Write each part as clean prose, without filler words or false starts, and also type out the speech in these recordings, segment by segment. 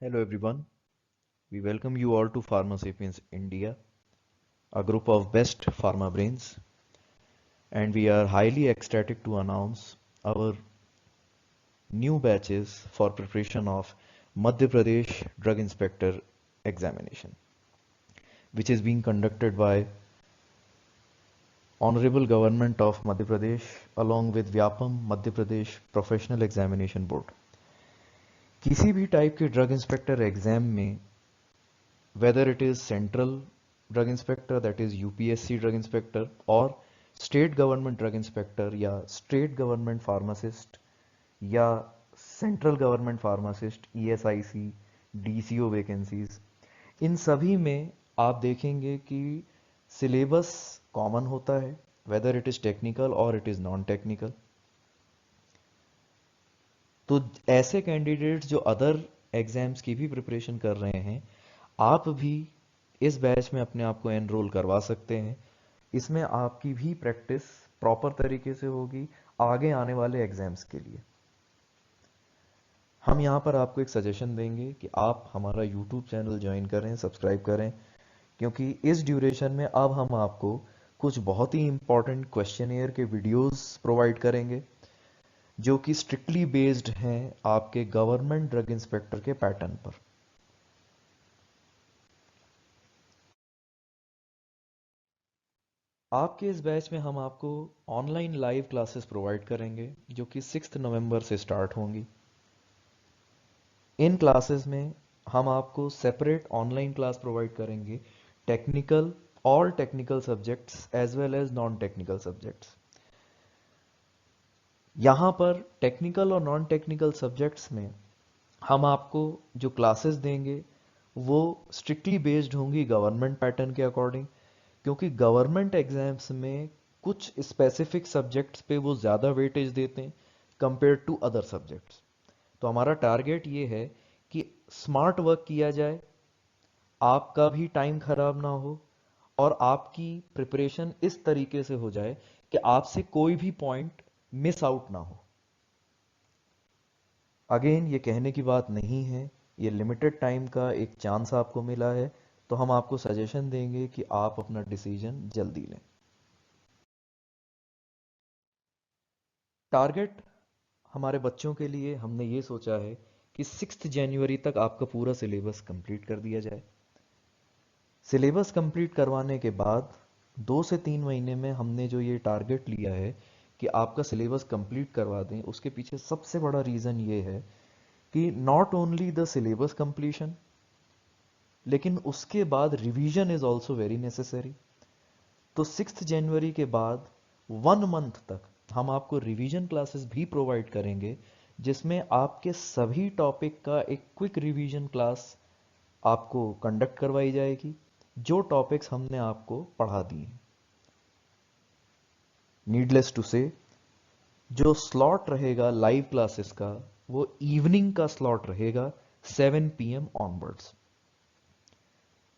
Hello everyone, we welcome you all to Pharma Sapiens India, a group of best pharma brains, and we are highly ecstatic to announce our new batches for preparation of Madhya Pradesh Drug Inspector examination, which is being conducted by Honorable Government of Madhya Pradesh along with Vyapam Madhya Pradesh Professional Examination Board. किसी भी type के drug inspector exam में whether it is central drug inspector, that is UPSC drug inspector, or state government drug inspector या state government pharmacist या central government pharmacist, ESIC, DCO vacancies, इन सभी में आप देखेंगे कि सिलेबस कॉमन होता है, whether it is technical or it is non technical. तो ऐसे कैंडिडेट्स जो अदर एग्जाम्स की भी प्रिपरेशन कर रहे हैं, आप भी इस बैच में अपने आप को एनरोल करवा सकते हैं. इसमें आपकी भी प्रैक्टिस प्रॉपर तरीके से होगी आगे आने वाले एग्जाम्स के लिए. हम यहाँ पर आपको एक सजेशन देंगे कि आप हमारा यूट्यूब चैनल ज्वाइन करें, सब्सक्राइब करें, क्योंकि इस ड्यूरेशन में अब हम आपको कुछ बहुत ही इंपॉर्टेंट क्वेश्चनियर के वीडियोस प्रोवाइड करेंगे जो कि स्ट्रिक्टली बेस्ड हैं आपके गवर्नमेंट ड्रग इंस्पेक्टर के पैटर्न पर. आपके इस बैच में हम आपको ऑनलाइन लाइव क्लासेस प्रोवाइड करेंगे जो कि 6 नवंबर से स्टार्ट होंगी. इन क्लासेस में हम आपको सेपरेट ऑनलाइन क्लास प्रोवाइड करेंगे technical, all technical subjects as well as non technical subjects. यहाँ पर टेक्निकल और नॉन टेक्निकल सब्जेक्ट्स में हम आपको जो क्लासेस देंगे वो स्ट्रिक्टली बेस्ड होंगी गवर्नमेंट पैटर्न के अकॉर्डिंग, क्योंकि गवर्नमेंट एग्जाम्स में कुछ स्पेसिफिक सब्जेक्ट्स पे वो ज़्यादा वेटेज देते हैं कंपेयर टू अदर सब्जेक्ट्स. तो हमारा टारगेट ये है कि स्मार्ट वर्क किया जाए, आपका भी टाइम खराब ना हो और आपकी प्रिपरेशन इस तरीके से हो जाए कि आपसे कोई भी पॉइंट मिस आउट ना हो. अगेन ये कहने की बात नहीं है, ये लिमिटेड टाइम का एक चांस आपको मिला है, तो हम आपको सजेशन देंगे कि आप अपना डिसीजन जल्दी लें. टारगेट हमारे बच्चों के लिए हमने ये सोचा है कि 6 जनवरी तक आपका पूरा सिलेबस कंप्लीट कर दिया जाए. सिलेबस कंप्लीट करवाने के बाद 2 से 3 महीने में हमने जो ये टारगेट लिया है कि आपका सिलेबस कंप्लीट करवा दें, उसके पीछे सबसे बड़ा रीज़न ये है कि not only the syllabus completion, लेकिन उसके बाद revision is also very necessary. तो 6 जनवरी के बाद 1 मंथ तक हम आपको रिवीजन क्लासेस भी प्रोवाइड करेंगे जिसमें आपके सभी टॉपिक का एक क्विक रिवीजन क्लास आपको कंडक्ट करवाई जाएगी जो टॉपिक्स हमने आपको पढ़ा दिए. नीडलेस टू से जो स्लॉट रहेगा लाइव क्लासेस का वो इवनिंग का स्लॉट रहेगा 7 PM ऑनवर्ड्स.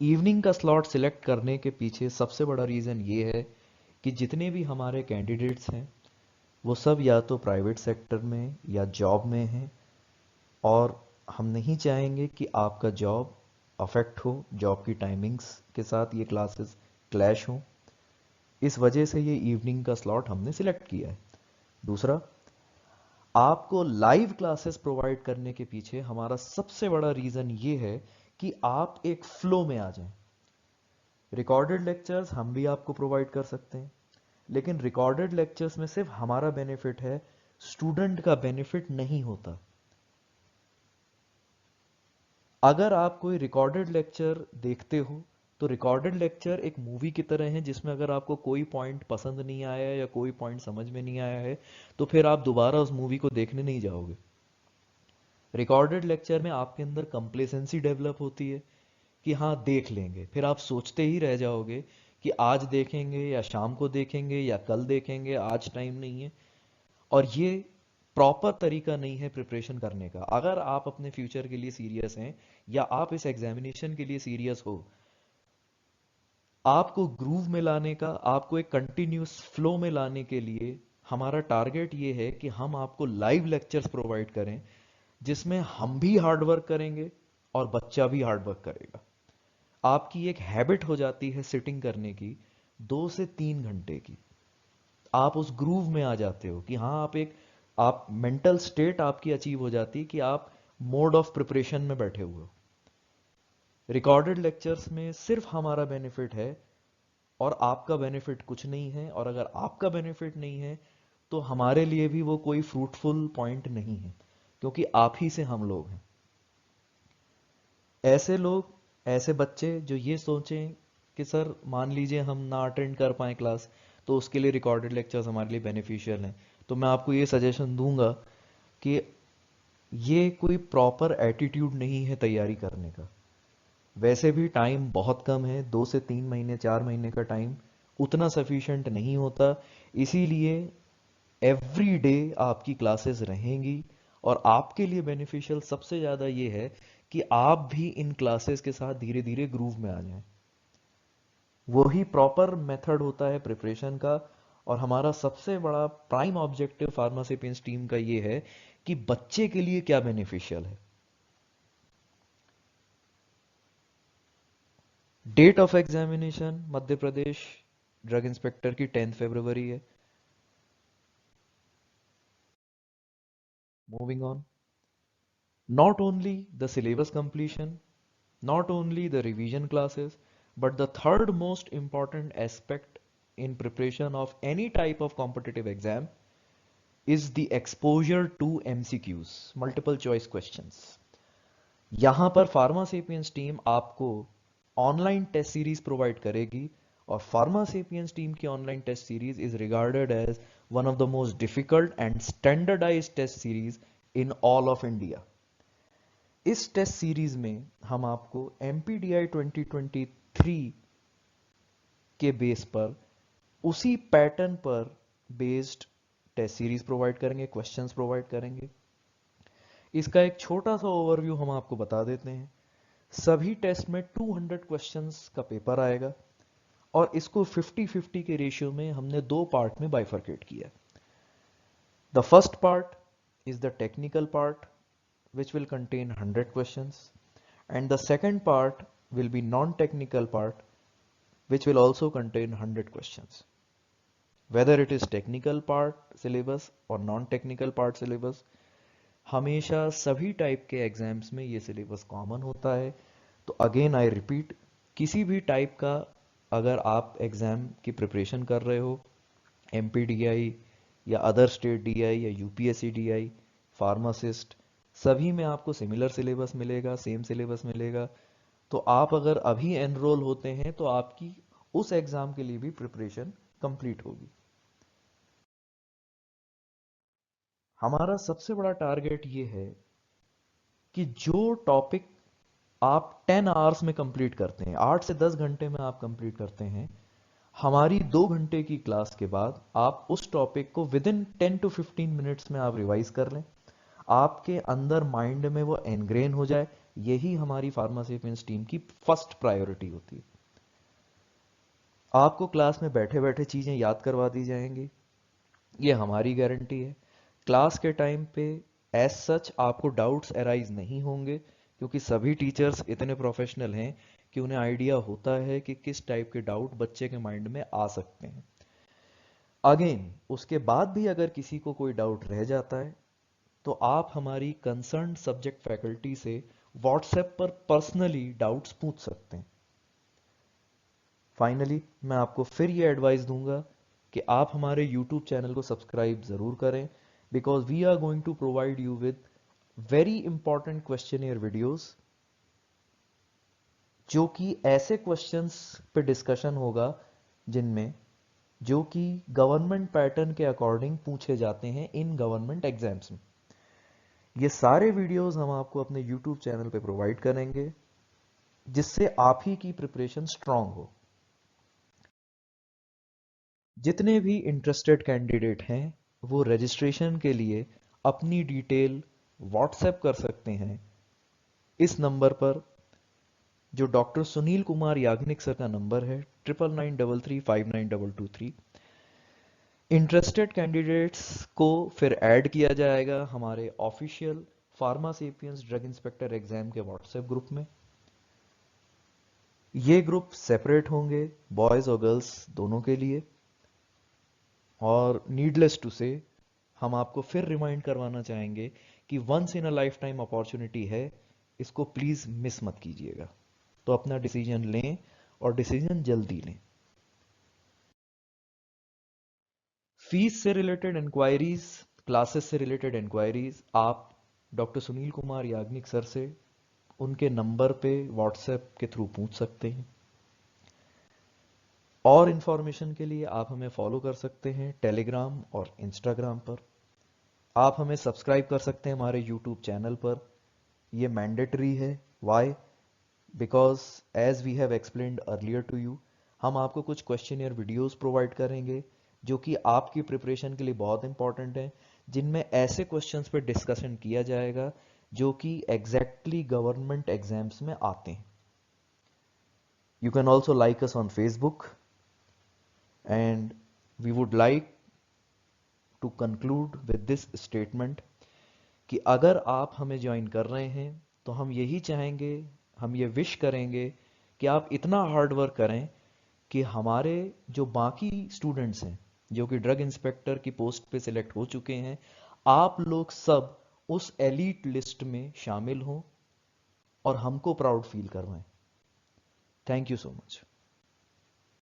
इवनिंग का स्लॉट सिलेक्ट करने के पीछे सबसे बड़ा रीज़न ये है कि जितने भी हमारे कैंडिडेट्स हैं वो सब या तो प्राइवेट सेक्टर में या जॉब में हैं और हम नहीं चाहेंगे कि आपका जॉब अफेक्ट हो, जॉब की टाइमिंग्स के साथ ये क्लासेस क्लैश हों. इस वजह से ये इवनिंग का स्लॉट हमने सिलेक्ट किया है. दूसरा, आपको लाइव क्लासेस प्रोवाइड करने के पीछे हमारा सबसे बड़ा रीज़न ये है कि आप एक फ्लो में आ जाएं. रिकॉर्डेड लेक्चर्स हम भी आपको प्रोवाइड कर सकते हैं, लेकिन रिकॉर्डेड लेक्चर्स में सिर्फ हमारा बेनिफिट है, स्टूडेंट का बेनिफिट नहीं होता. अगर आप कोई रिकॉर्डेड लेक्चर देखते हो तो रिकॉर्डेड लेक्चर एक मूवी की तरह है जिसमें अगर आपको कोई पॉइंट पसंद नहीं आया या कोई पॉइंट समझ में नहीं आया है तो फिर आप दोबारा उस मूवी को देखने नहीं जाओगे. रिकॉर्डेड लेक्चर में आपके अंदर कंप्लेसेंसी डेवलप होती है कि हाँ देख लेंगे, फिर आप सोचते ही रह जाओगे कि आज देखेंगे या शाम को देखेंगे या कल देखेंगे, आज टाइम नहीं है. और ये प्रॉपर तरीका नहीं है प्रिपरेशन करने का. अगर आप अपने फ्यूचर के लिए सीरियस हैं या आप इस एग्जामिनेशन के लिए सीरियस हो, आपको ग्रूव में लाने का, आपको एक कंटिन्यूस फ्लो में लाने के लिए हमारा टारगेट ये है कि हम आपको लाइव लेक्चर्स प्रोवाइड करें जिसमें हम भी हार्ड वर्क करेंगे और बच्चा भी हार्ड वर्क करेगा। आपकी एक हैबिट हो जाती है सिटिंग करने की 2 से 3 घंटे की। आप उस ग्रूव में आ जाते हो कि हाँ, आप मेंटल स्टेट आपकी अचीव हो जाती है कि आप मोड ऑफ प्रिपरेशन में बैठे हुए हो। रिकॉर्डेड लेक्चर्स में सिर्फ हमारा बेनिफिट है और आपका बेनिफिट कुछ नहीं है, और अगर आपका बेनिफिट नहीं है तो हमारे लिए भी वो कोई फ्रूटफुल पॉइंट नहीं है, क्योंकि आप ही से हम लोग हैं। ऐसे लोग, ऐसे बच्चे जो ये सोचें कि सर मान लीजिए हम ना अटेंड कर पाए क्लास, तो उसके लिए रिकॉर्डेड लेक्चर्स हमारे लिए बेनिफिशियल हैं, तो मैं आपको ये सजेशन दूंगा कि ये कोई प्रॉपर एटीट्यूड नहीं है तैयारी करने का। वैसे भी टाइम बहुत कम है, 2 से 3 महीने 4 महीने का टाइम उतना सफिशिएंट नहीं होता। इसीलिए एवरी डे आपकी क्लासेस रहेंगी, और आपके लिए बेनिफिशियल सबसे ज़्यादा ये है कि आप भी इन क्लासेस के साथ धीरे धीरे ग्रूव में आ जाएं। वही प्रॉपर मेथड होता है प्रिपरेशन का। और हमारा सबसे बड़ा प्राइम ऑब्जेक्टिव फार्मासेपियंस टीम का ये है कि बच्चे के लिए क्या बेनिफिशियल है। Date of examination Madhya Pradesh drug inspector की 10 फरवरी है। Moving on, not only the syllabus completion, not only the revision classes, but the third most important aspect in preparation of any type of competitive exam is the exposure to MCQs, multiple choice questions. यहाँ पर फार्मासेपियंस team आपको online test series provide करेगी, और फार्मासेपियंस team की online test series is regarded as one of the most difficult and standardised test series in all of India. इस test series में हम आपको MPDI 2023 के बेस पर उसी पैटर्न पर बेस्ड टेस्ट सीरीज प्रोवाइड करेंगे, क्वेश्चंस प्रोवाइड करेंगे। इसका एक छोटा सा ओवरव्यू हम आपको बता देते हैं। सभी टेस्ट में 200 क्वेश्चंस का पेपर आएगा, और इसको 50-50 के रेशियो में हमने 2 पार्ट में बाइफरकेट किया। The first part is the technical part which will contain 100 questions, and the second part will be non-technical part which will also contain 100 questions. Whether it is technical part syllabus or non-technical part syllabus, हमेशा सभी type के exams में ये syllabus common होता है। तो again I repeat, किसी भी टाइप का अगर आप एग्जाम की प्रिपरेशन कर रहे हो, MPDI या अदर स्टेट DI या UPSC DI, फार्मासिस्ट, सभी में आपको सिमिलर सिलेबस मिलेगा, सेम सिलेबस मिलेगा। तो आप अगर अभी एनरोल होते हैं तो आपकी उस एग्जाम के लिए भी प्रिपरेशन कंप्लीट होगी। हमारा सबसे बड़ा टारगेट ये है कि जो टॉपिक आप 10 आवर्स में कंप्लीट करते हैं, 8 से 10 घंटे में आप कंप्लीट करते हैं, हमारी 2 घंटे की क्लास के बाद आप उस टॉपिक को विद इन 10 to 15 मिनट्स में आप रिवाइज कर लें, आपके अंदर माइंड में वो एनग्रेन हो जाए। यही हमारी फार्मासेपियंस टीम की फर्स्ट प्रायोरिटी होती है। आपको क्लास में बैठे बैठे चीजें याद करवा दी जाएंगी, ये हमारी गारंटी है। क्लास के टाइम पे एज सच आपको डाउट्स अराइज नहीं होंगे, क्योंकि सभी टीचर्स इतने प्रोफेशनल हैं कि उन्हें आइडिया होता है कि किस टाइप के डाउट बच्चे के माइंड में आ सकते हैं। अगेन उसके बाद भी अगर किसी को कोई डाउट रह जाता है तो आप हमारी कंसर्न सब्जेक्ट फैकल्टी से व्हाट्सएप पर पर्सनली डाउट्स पूछ सकते हैं। फाइनली मैं आपको फिर ये एडवाइस दूंगा कि आप हमारे YouTube चैनल को सब्सक्राइब जरूर करें, because we are going to provide you with very important questionnaire videos, जो कि ऐसे क्वेश्चंस पे डिस्कशन होगा जिनमें जो कि गवर्नमेंट पैटर्न के अकॉर्डिंग पूछे जाते हैं इन गवर्नमेंट एग्जाम्स में। ये सारे वीडियोस हम आपको अपने YouTube चैनल पे प्रोवाइड करेंगे, जिससे आप ही की प्रिपरेशन स्ट्रांग हो। जितने भी इंटरेस्टेड कैंडिडेट हैं वो रजिस्ट्रेशन के लिए अपनी डिटेल व्हाट्सएप कर सकते हैं इस नंबर पर, जो डॉक्टर सुनील कुमार याग्निक सर का नंबर है 9933359223। इंटरेस्टेड कैंडिडेट्स को फिर ऐड किया जाएगा हमारे ऑफिशियल फार्मासेपियंस ड्रग इंस्पेक्टर एग्जाम के व्हाट्सएप ग्रुप में। ये ग्रुप सेपरेट होंगे बॉयज और गर्ल्स दोनों के लिए। और नीडलेस टू से हम आपको फिर रिमाइंड करवाना चाहेंगे कि once in a lifetime opportunity है, इसको प्लीज मिस मत कीजिएगा। तो अपना डिसीजन लें और डिसीजन जल्दी लें। फीस से रिलेटेड इंक्वायरीज, क्लासेस से रिलेटेड इंक्वायरीज आप डॉक्टर सुनील कुमार याग्निक सर से उनके नंबर पे व्हाट्सएप के थ्रू पूछ सकते हैं। और इंफॉर्मेशन के लिए आप हमें फॉलो कर सकते हैं टेलीग्राम और इंस्टाग्राम पर। आप हमें सब्सक्राइब कर सकते हैं हमारे यूट्यूब चैनल पर। ये मैंडेटरी है। Why? Because as we have explained earlier to you, हम आपको कुछ क्वेश्चनियर वीडियोस प्रोवाइड करेंगे जो कि आपकी प्रिपरेशन के लिए बहुत इंपॉर्टेंट है, जिनमें ऐसे क्वेश्चंस पे डिस्कशन किया जाएगा जो कि एग्जैक्टली गवर्नमेंट एग्जाम्स में आते हैं। You can also like us on Facebook and we would like to conclude with this statement कि अगर आप हमें ज्वाइन कर रहे हैं तो हम यही चाहेंगे, हम ये विश करेंगे कि आप इतना हार्ड वर्क करें कि हमारे जो बाकी स्टूडेंट्स हैं जो कि ड्रग इंस्पेक्टर की पोस्ट पे सिलेक्ट हो चुके हैं, आप लोग सब उस एलीट लिस्ट में शामिल हों और हमको प्राउड फील करवाएं। Thank you so much.